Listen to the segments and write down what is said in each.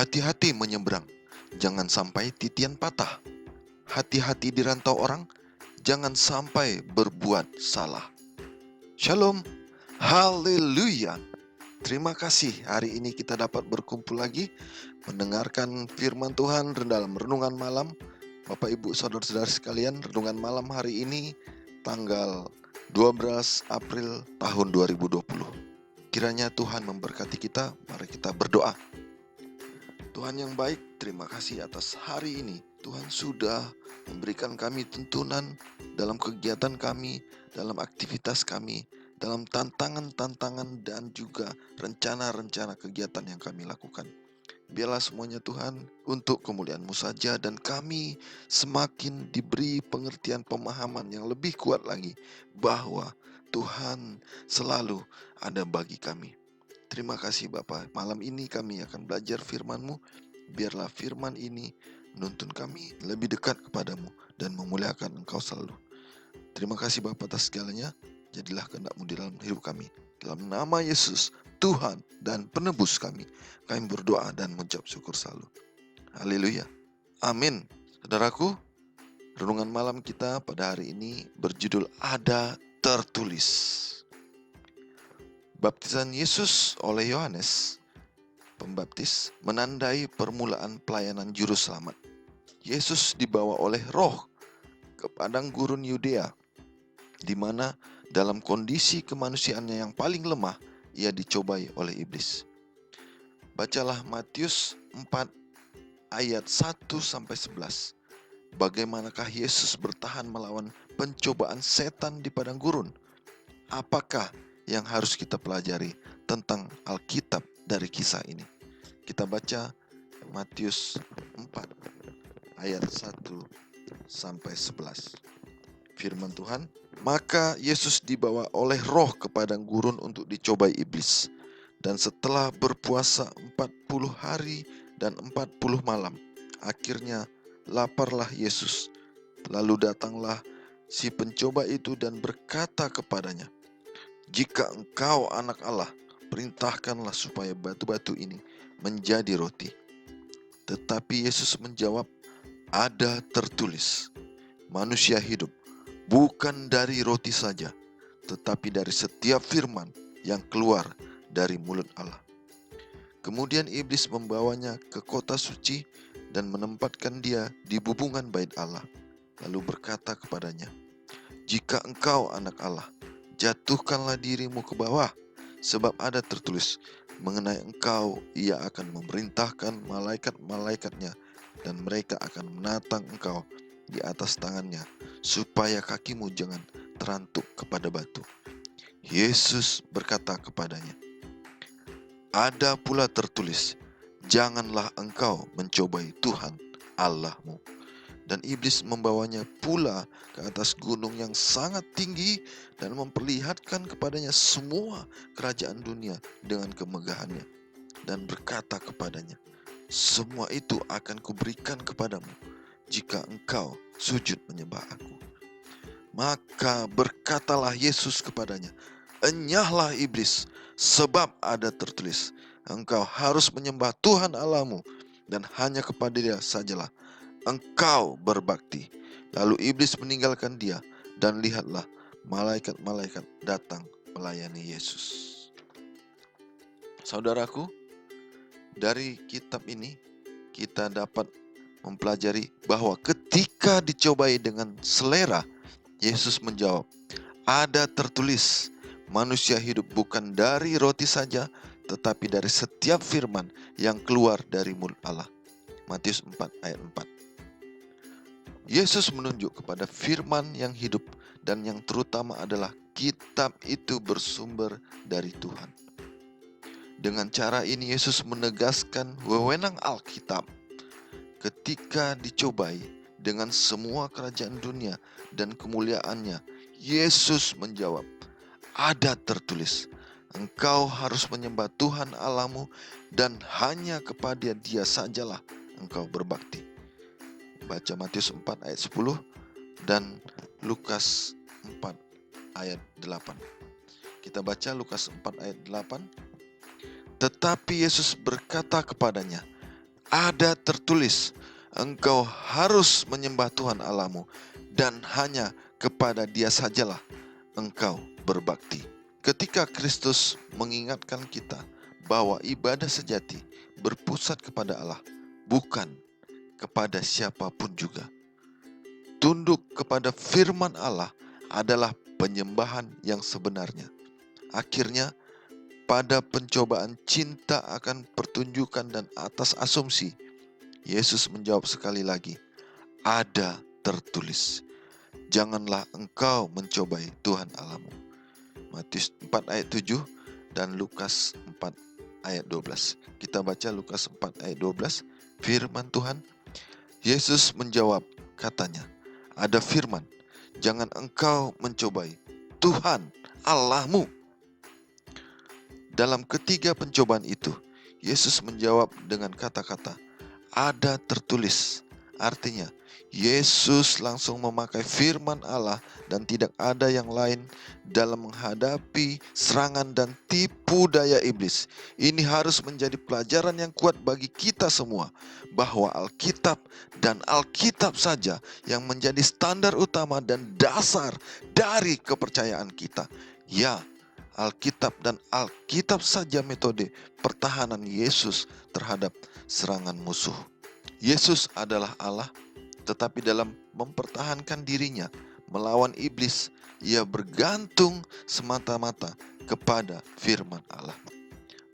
Hati-hati menyeberang, jangan sampai titian patah. Hati-hati di rantau orang, jangan sampai berbuat salah. Shalom, haleluya. Terima kasih hari ini kita dapat berkumpul lagi mendengarkan firman Tuhan dalam renungan malam. Bapak Ibu Saudara-saudara sekalian, renungan malam hari ini tanggal 12 April tahun 2020. Kiranya Tuhan memberkati kita, mari kita berdoa. Tuhan yang baik, terima kasih atas hari ini. Tuhan sudah memberikan kami tuntunan dalam kegiatan kami, dalam aktivitas kami, dalam tantangan-tantangan dan juga rencana-rencana kegiatan yang kami lakukan. Biarlah semuanya Tuhan untuk kemuliaan-Mu saja, dan kami semakin diberi pengertian pemahaman yang lebih kuat lagi bahwa Tuhan selalu ada bagi kami. Terima kasih Bapa. Malam ini kami akan belajar firman-Mu. Biarlah firman ini menuntun kami lebih dekat kepadamu dan memuliakan Engkau selalu. Terima kasih Bapa atas segalanya. Jadilah kehendak-Mu di dalam hidup kami. Dalam nama Yesus, Tuhan dan penebus kami, kami berdoa dan mengucap syukur selalu. Haleluya. Amin. Saudaraku, renungan malam kita pada hari ini berjudul Ada Tertulis. Baptisan Yesus oleh Yohanes Pembaptis menandai permulaan pelayanan juru selamat. Yesus dibawa oleh Roh ke padang gurun Yudea, di mana dalam kondisi kemanusiaannya yang paling lemah, ia dicobai oleh iblis. Bacalah Matius 4 ayat 1-11. Bagaimanakah Yesus bertahan melawan pencobaan setan di padang gurun? Apakah yang harus kita pelajari tentang Alkitab dari kisah ini? Kita baca Matius 4 ayat 1-11. Firman Tuhan, maka Yesus dibawa oleh Roh ke padang gurun untuk dicobai iblis. Dan setelah berpuasa 40 hari dan 40 malam, akhirnya laparlah Yesus. Lalu datanglah si pencoba itu dan berkata kepadanya, jika engkau anak Allah, perintahkanlah supaya batu-batu ini menjadi roti. Tetapi Yesus menjawab, ada tertulis, manusia hidup bukan dari roti saja, tetapi dari setiap firman yang keluar dari mulut Allah. Kemudian iblis membawanya ke kota suci dan menempatkan dia di bubungan bait Allah. Lalu berkata kepadanya, jika engkau anak Allah, jatuhkanlah dirimu ke bawah, sebab ada tertulis, mengenai engkau ia akan memerintahkan malaikat-malaikatnya, dan mereka akan menatang engkau di atas tangannya, supaya kakimu jangan terantuk kepada batu. Yesus berkata kepadanya, ada pula tertulis, janganlah engkau mencobai Tuhan Allahmu. Dan iblis membawanya pula ke atas gunung yang sangat tinggi dan memperlihatkan kepadanya semua kerajaan dunia dengan kemegahannya. Dan berkata kepadanya, semua itu akan kuberikan kepadamu jika engkau sujud menyembah aku. Maka berkatalah Yesus kepadanya, enyahlah iblis, sebab ada tertulis, engkau harus menyembah Tuhan Allahmu, dan hanya kepada Dia sajalah engkau berbakti. Lalu iblis meninggalkan dia, dan lihatlah malaikat-malaikat datang melayani Yesus. Saudaraku, dari kitab ini kita dapat mempelajari bahwa ketika dicobai dengan selera, Yesus menjawab, ada tertulis, manusia hidup bukan dari roti saja, tetapi dari setiap firman yang keluar dari mulut Allah. Matius 4 ayat 4. Yesus menunjuk kepada firman yang hidup, dan yang terutama adalah kitab itu bersumber dari Tuhan. Dengan cara ini Yesus menegaskan wewenang Alkitab. Ketika dicobai dengan semua kerajaan dunia dan kemuliaannya, Yesus menjawab, ada tertulis, engkau harus menyembah Tuhan Allahmu, dan hanya kepada Dia sajalah engkau berbakti. Baca Matius 4 ayat 10 dan Lukas 4 ayat 8. Kita baca Lukas 4 ayat 8. Tetapi Yesus berkata kepadanya, Ada tertulis, engkau harus menyembah Tuhan Allahmu dan hanya kepada Dia sajalah engkau berbakti. Ketika Kristus mengingatkan kita bahwa ibadah sejati berpusat kepada Allah, bukan kepada siapapun juga. Tunduk kepada firman Allah adalah penyembahan yang sebenarnya. Akhirnya, pada pencobaan cinta akan pertunjukan dan atas asumsi, Yesus menjawab sekali lagi, ada tertulis, janganlah engkau mencobai Tuhan Allahmu. Matius 4 ayat 7 dan Lukas 4 ayat 12. Kita baca Lukas 4 ayat 12, firman Tuhan. Yesus menjawab, katanya, ada firman, jangan engkau mencobai Tuhan Allahmu. Dalam ketiga pencobaan itu, Yesus menjawab dengan kata-kata, ada tertulis. Artinya, Yesus langsung memakai firman Allah dan tidak ada yang lain dalam menghadapi serangan dan tipu daya iblis. Ini harus menjadi pelajaran yang kuat bagi kita semua, bahwa Alkitab dan Alkitab saja yang menjadi standar utama dan dasar dari kepercayaan kita. Ya, Alkitab dan Alkitab saja metode pertahanan Yesus terhadap serangan musuh. Yesus adalah Allah, tetapi dalam mempertahankan dirinya melawan iblis, ia bergantung semata-mata kepada firman Allah.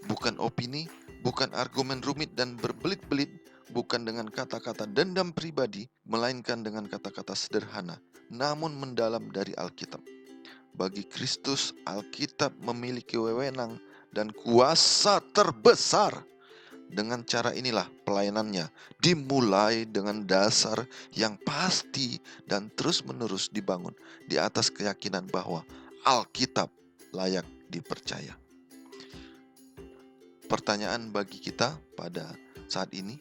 Bukan opini, bukan argumen rumit dan berbelit-belit, bukan dengan kata-kata dendam pribadi, melainkan dengan kata-kata sederhana, namun mendalam dari Alkitab. Bagi Kristus, Alkitab memiliki wewenang dan kuasa terbesar. Dengan cara inilah pelayanannya dimulai dengan dasar yang pasti dan terus-menerus dibangun di atas keyakinan bahwa Alkitab layak dipercaya. Pertanyaan bagi kita pada saat ini,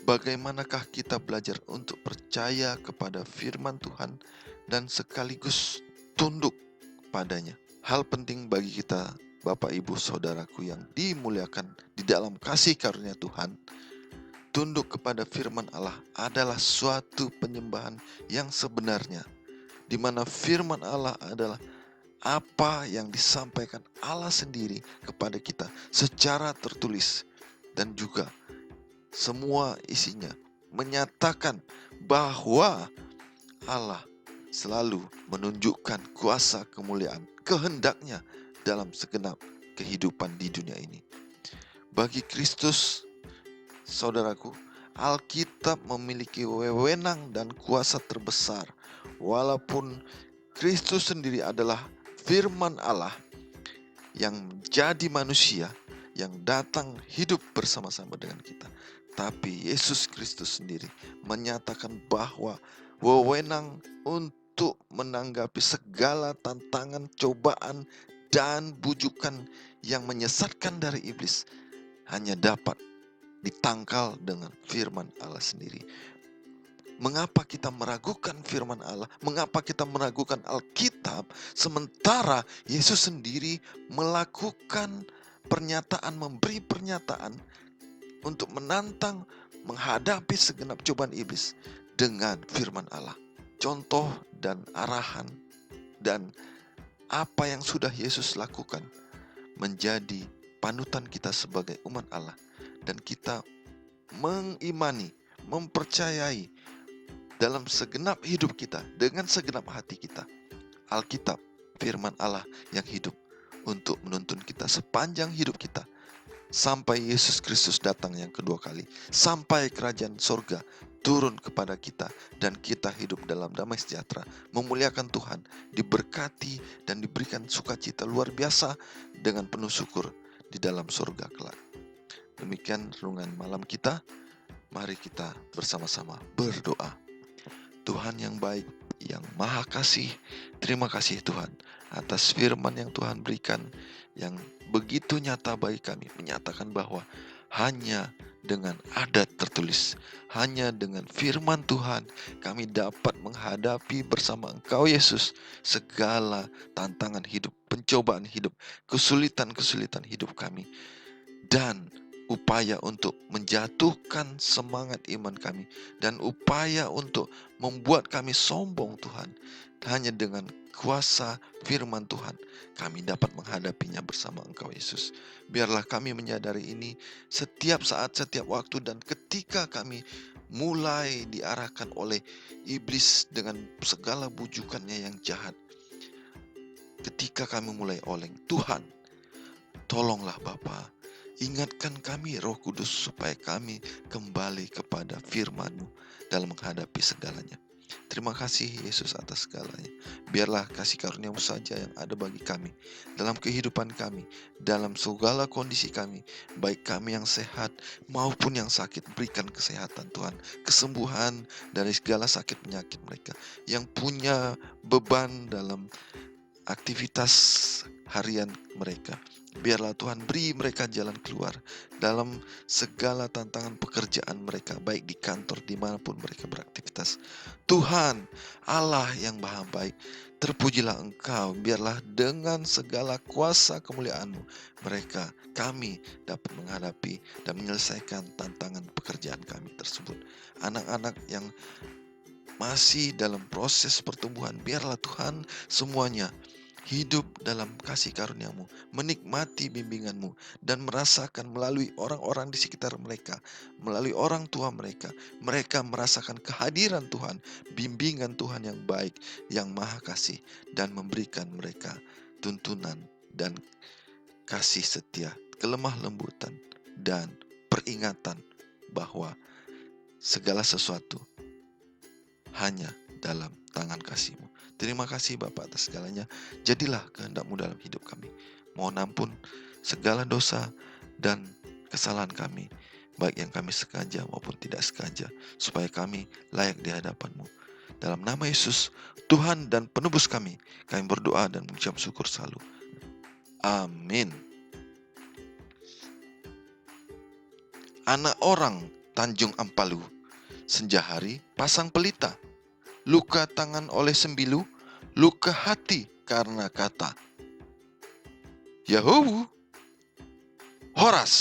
bagaimanakah kita belajar untuk percaya kepada firman Tuhan dan sekaligus tunduk padanya? Hal penting bagi kita, Bapak Ibu Saudaraku yang dimuliakan di dalam kasih karunia Tuhan, tunduk kepada firman Allah adalah suatu penyembahan yang sebenarnya, di mana firman Allah adalah apa yang disampaikan Allah sendiri kepada kita secara tertulis, dan juga semua isinya menyatakan bahwa Allah selalu menunjukkan kuasa kemuliaan kehendaknya dalam segenap kehidupan di dunia ini. Bagi Kristus, saudaraku, Alkitab memiliki wewenang dan kuasa terbesar. Walaupun Kristus sendiri adalah firman Allah yang menjadi manusia, yang datang hidup bersama-sama dengan kita, tapi Yesus Kristus sendiri menyatakan bahwa wewenang untuk menanggapi segala tantangan, cobaan, dan bujukan yang menyesatkan dari iblis hanya dapat ditangkal dengan firman Allah sendiri. Mengapa kita meragukan firman Allah? Mengapa kita meragukan Alkitab sementara Yesus sendiri melakukan pernyataan, memberi pernyataan untuk menantang, menghadapi segenap cobaan iblis dengan firman Allah. Contoh dan arahan dan apa yang sudah Yesus lakukan menjadi panutan kita sebagai umat Allah, dan kita mengimani, mempercayai dalam segenap hidup kita, dengan segenap hati kita, Alkitab, firman Allah yang hidup untuk menuntun kita sepanjang hidup kita, sampai Yesus Kristus datang yang kedua kali, sampai kerajaan sorga turun kepada kita, dan kita hidup dalam damai sejahtera, memuliakan Tuhan, diberkati dan diberikan sukacita luar biasa dengan penuh syukur di dalam sorga kelak. Demikian renungan malam kita. Mari kita bersama-sama berdoa. Tuhan yang baik, yang maha kasih, terima kasih Tuhan atas firman yang Tuhan berikan yang begitu nyata bagi kami, menyatakan bahwa hanya dengan adat tertulis, hanya dengan firman Tuhan kami dapat menghadapi bersama Engkau Yesus segala tantangan hidup, pencobaan hidup, kesulitan-kesulitan hidup kami. Dan upaya untuk menjatuhkan semangat iman kami, dan upaya untuk membuat kami sombong Tuhan. Hanya dengan kuasa firman Tuhan kami dapat menghadapinya bersama Engkau Yesus. Biarlah kami menyadari ini setiap saat, setiap waktu, dan ketika kami mulai diarahkan oleh iblis dengan segala bujukannya yang jahat. Ketika kami mulai oleng, Tuhan, tolonglah Bapa, ingatkan kami Roh Kudus supaya kami kembali kepada firman-Mu dalam menghadapi segalanya. Terima kasih Yesus atas segalanya. Biarlah kasih karunia-Mu saja yang ada bagi kami, dalam kehidupan kami, dalam segala kondisi kami, baik kami yang sehat maupun yang sakit. Berikan kesehatan Tuhan, kesembuhan dari segala sakit penyakit mereka, yang punya beban dalam aktivitas harian mereka. Biarlah Tuhan beri mereka jalan keluar dalam segala tantangan pekerjaan mereka, baik di kantor, dimanapun mereka beraktivitas. Tuhan Allah yang maha baik, terpujilah Engkau. Biarlah dengan segala kuasa kemuliaan-Mu, kami dapat menghadapi dan menyelesaikan tantangan pekerjaan kami tersebut. Anak-anak yang masih dalam proses pertumbuhan, biarlah Tuhan semuanya hidup dalam kasih karunia-Mu, menikmati bimbingan-Mu, dan merasakan melalui orang-orang di sekitar mereka, melalui orang tua mereka, mereka merasakan kehadiran Tuhan, bimbingan Tuhan yang baik, yang maha kasih, dan memberikan mereka tuntunan dan kasih setia, kelemah lembutan, dan peringatan bahwa segala sesuatu hanya dalam tangan kasih-Mu. Terima kasih Bapa atas segalanya. Jadilah kehendak-Mu dalam hidup kami. Mohon ampun segala dosa dan kesalahan kami, baik yang kami sengaja maupun tidak sengaja, supaya kami layak di hadapan-Mu. Dalam nama Yesus, Tuhan dan penebus kami berdoa dan mengucap syukur selalu. Amin. Anak orang Tanjung Ampalu, senja hari pasang pelita, luka tangan oleh sembilu, luka hati karena kata Yahuwu Horas.